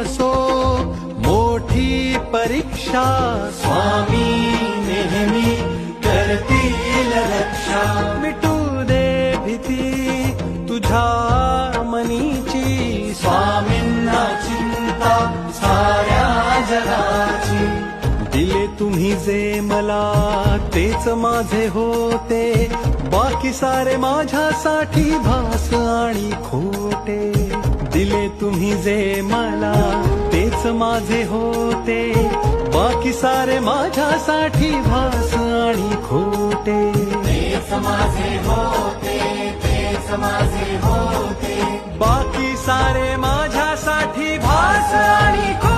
असो मोठी परीक्षा, स्वामी नेहमी करतील रक्षा. मिटू दे भीती तुझ्या मनीची, स्वामींना चिंता साऱ्या जगाची. दिले तुम्ही जे मला तेच माझे होते, बाकी सारे माझ्यासाठी भास आणि खोटे. दिले तुम्ही जे मला तेच माझे होते, बाकी सारे माझ्यासाठी भास आणि खोटे. तेच माझे होते, तेच माझे होते, बाकी सारे माझ्यासाठी भास आणि खोटे.